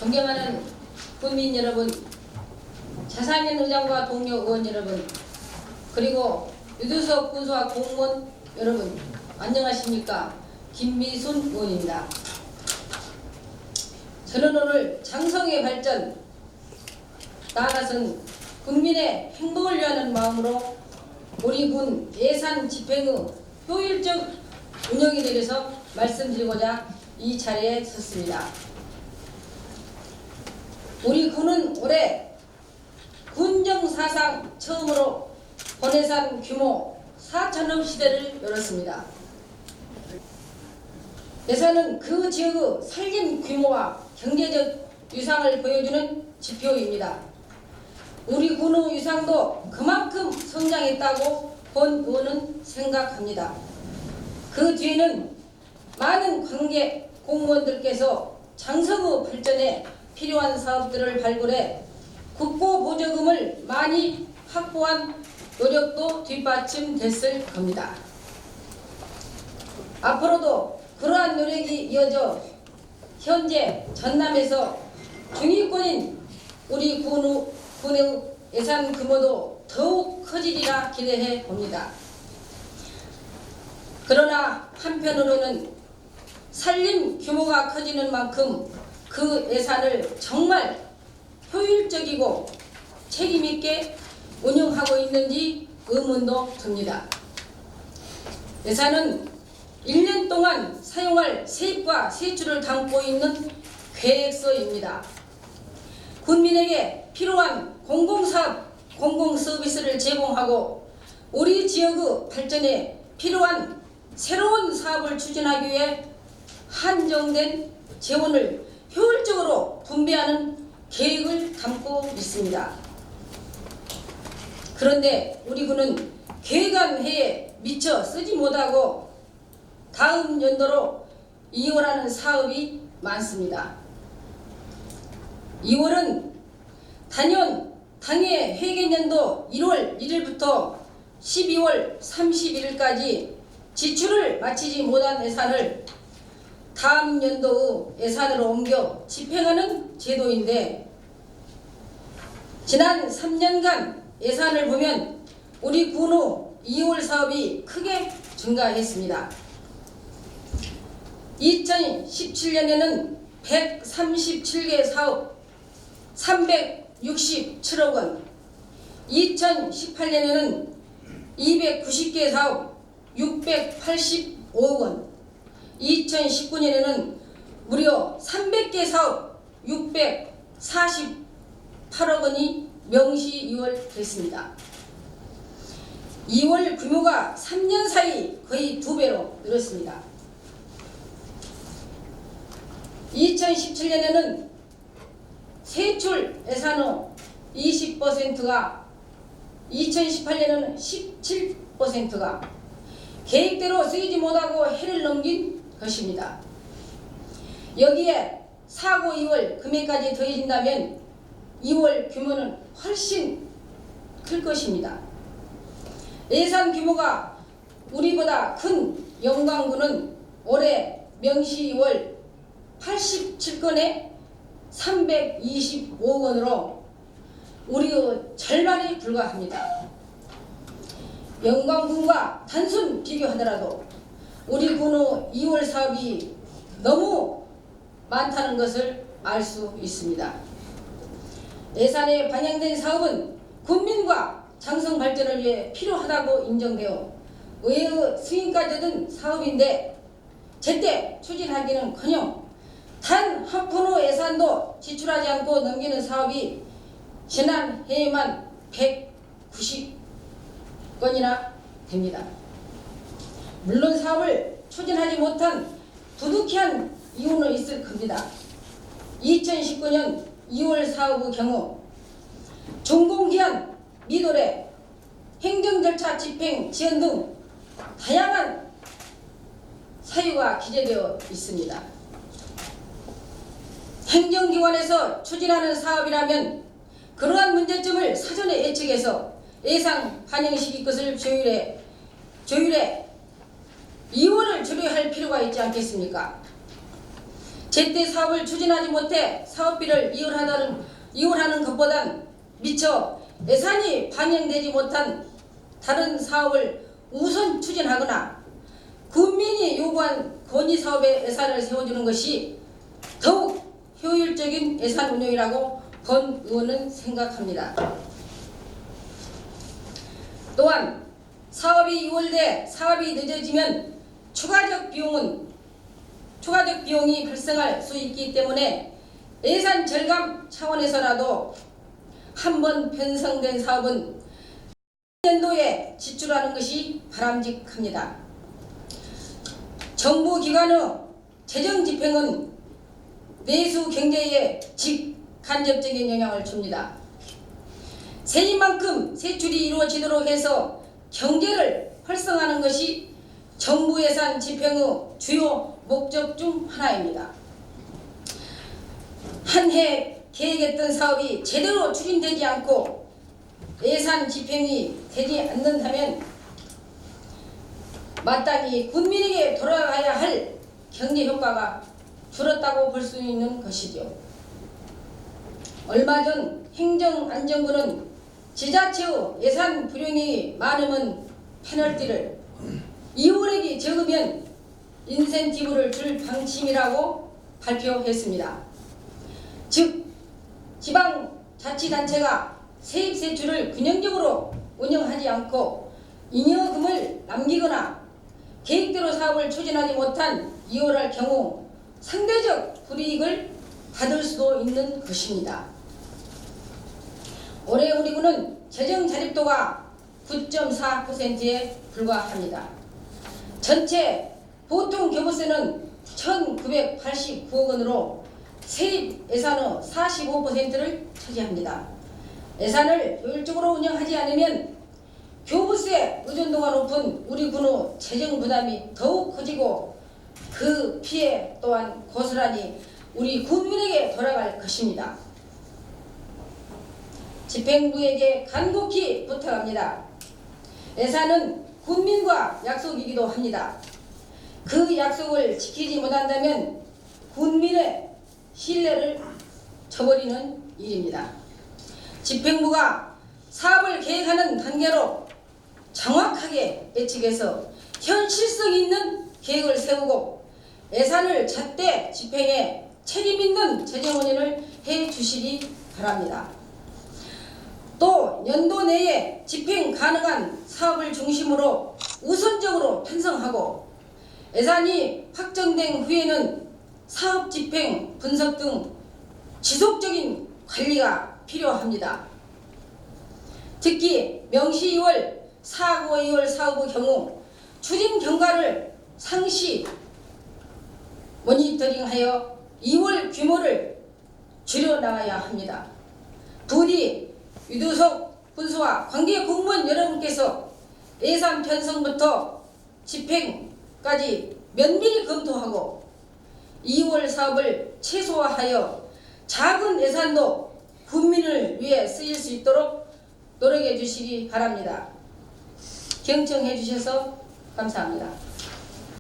존경하는 국민 여러분, 자상현 의장과 동료 의원 여러분, 그리고 유두석 군수와 공무원 여러분, 안녕하십니까? 김미순 의원입니다. 저는 오늘 장성의 발전, 나아가선 국민의 행복을 위하는 마음으로 우리 군 예산 집행의 효율적 운영에 대해서 말씀드리고자 이 자리에 섰습니다. 우리 군은 올해 군정 사상 처음으로 본예산 규모 4천억 시대를 열었습니다. 예산은 그 지역의 살림 규모와 경제적 유상을 보여주는 지표입니다. 우리 군의 유상도 그만큼 성장했다고 본 의원은 생각합니다. 그 뒤에는 많은 관계 공무원들께서 장성의 발전에 필요한 사업들을 발굴해 국고보조금을 많이 확보한 노력도 뒷받침됐을 겁니다. 앞으로도 그러한 노력이 이어져 현재 전남에서 중위권인 우리 군의 예산 규모도 더욱 커지리라 기대해 봅니다. 그러나 한편으로는 살림 규모가 커지는 만큼 그 예산을 정말 효율적이고 책임있게 운영하고 있는지 의문도 듭니다. 예산은 1년 동안 사용할 세입과 세출을 담고 있는 계획서입니다. 국민에게 필요한 공공사업, 공공서비스를 제공하고 우리 지역의 발전에 필요한 새로운 사업을 추진하기 위해 한정된 재원을 효율적으로 분배하는 계획을 담고 있습니다. 그런데 우리 군은 계획한 해에 미처 쓰지 못하고 다음 연도로 이월하는 사업이 많습니다. 2월은 단연 당해 회계년도 1월 1일부터 12월 31일까지 지출을 마치지 못한 예산을 다음 연도의 예산으로 옮겨 집행하는 제도인데, 지난 3년간 예산을 보면 우리 군의 2월 사업이 크게 증가했습니다. 2017년에는 137개 사업 367억 원, 2018년에는 290개 사업 685억 원, 2019년에는 무려 300개 사업 648억 원이 명시이월됐습니다. 2월 규모가 3년 사이 거의 2배로 늘었습니다. 2017년에는 세출 예산의 20%가 2018년에는 17%가 계획대로 쓰이지 못하고 해를 넘긴 것입니다. 여기에 사고 2월 금액까지 더해진다면 2월 규모는 훨씬 클 것입니다. 예산 규모가 우리보다 큰 영광군은 올해 명시 2월 87건에 325억 원으로 우리의 절반에 불과합니다. 영광군과 단순 비교하더라도 우리 군의 2월 사업이 너무 많다는 것을 알 수 있습니다. 예산에 반영된 사업은 국민과 장성 발전을 위해 필요하다고 인정되어 의회의 승인까지 얻은 사업인데 제때 추진하기는커녕 단 한 푼의 예산도 지출하지 않고 넘기는 사업이 지난 해에만 190건이나 됩니다. 물론 사업을 추진하지 못한 부득이한 이유는 있을 겁니다. 2019년 2월 사업의 경우 준공기한 미도래, 행정절차 집행 지연 등 다양한 사유가 기재되어 있습니다. 행정기관에서 추진하는 사업이라면 그러한 문제점을 사전에 예측해서 예상 반영시킬 것을 조율해 2월을 조례할 필요가 있지 않겠습니까? 제때 사업을 추진하지 못해 사업비를 이월하는 것보단 미처 예산이 반영되지 못한 다른 사업을 우선 추진하거나 국민이 요구한 건의사업에 예산을 세워주는 것이 더욱 효율적인 예산 운영이라고 권 의원은 생각합니다. 또한 사업이 이월돼 사업이 늦어지면 추가적 비용이 발생할 수 있기 때문에 예산 절감 차원에서라도 한 번 편성된 사업은 년도에 지출하는 것이 바람직합니다. 정부 기관의 재정 집행은 내수 경제에 직간접적인 영향을 줍니다. 세인만큼 세출이 이루어지도록 해서 경제를 활성화하는 것이 정부 예산 집행의 주요 목적 중 하나입니다. 한 해 계획했던 사업이 제대로 추진되지 않고 예산 집행이 되지 않는다면 마땅히 국민에게 돌아가야 할 경제 효과가 줄었다고 볼 수 있는 것이죠. 얼마 전 행정안전부는 지자체의 예산 불용이 많으면 페널티를, 이월액이 적으면 인센티브를 줄 방침이라고 발표했습니다. 즉 지방자치단체가 세입세출을 균형적으로 운영하지 않고 잉여금을 남기거나 계획대로 사업을 추진하지 못한 이월할 경우 상대적 불이익을 받을 수도 있는 것입니다. 올해 우리 군은 재정 자립도가 9.4%에 불과합니다. 전체 보통 교부세는 1,989억 원으로 세입 예산의 45%를 차지합니다. 예산을 효율적으로 운영하지 않으면 교부세 의존도가 높은 우리 군의 재정 부담이 더욱 커지고 그 피해 또한 고스란히 우리 국민에게 돌아갈 것입니다. 집행부에게 간곡히 부탁합니다. 예산은 국민과 약속이기도 합니다. 그 약속을 지키지 못한다면 국민의 신뢰를 저버리는 일입니다. 집행부가 사업을 계획하는 단계로 정확하게 예측해서 현실성 있는 계획을 세우고 예산을 잣대 집행해 책임있는 재정 운영을 해주시기 바랍니다. 또 연도 내에 집행 가능한 사업을 중심으로 우선적으로 편성하고 예산이 확정된 후에는 사업 집행 분석 등 지속적인 관리가 필요합니다. 특히 명시 2월, 사고 2월 사업의 경우 추진 경과를 상시 모니터링하여 2월 규모를 줄여나가야 합니다. 부디 유도석 군수와 관계 공무원 여러분께서 예산 편성부터 집행까지 면밀히 검토하고 2월 사업을 최소화하여 작은 예산도 국민을 위해 쓰일 수 있도록 노력해 주시기 바랍니다. 경청해 주셔서 감사합니다.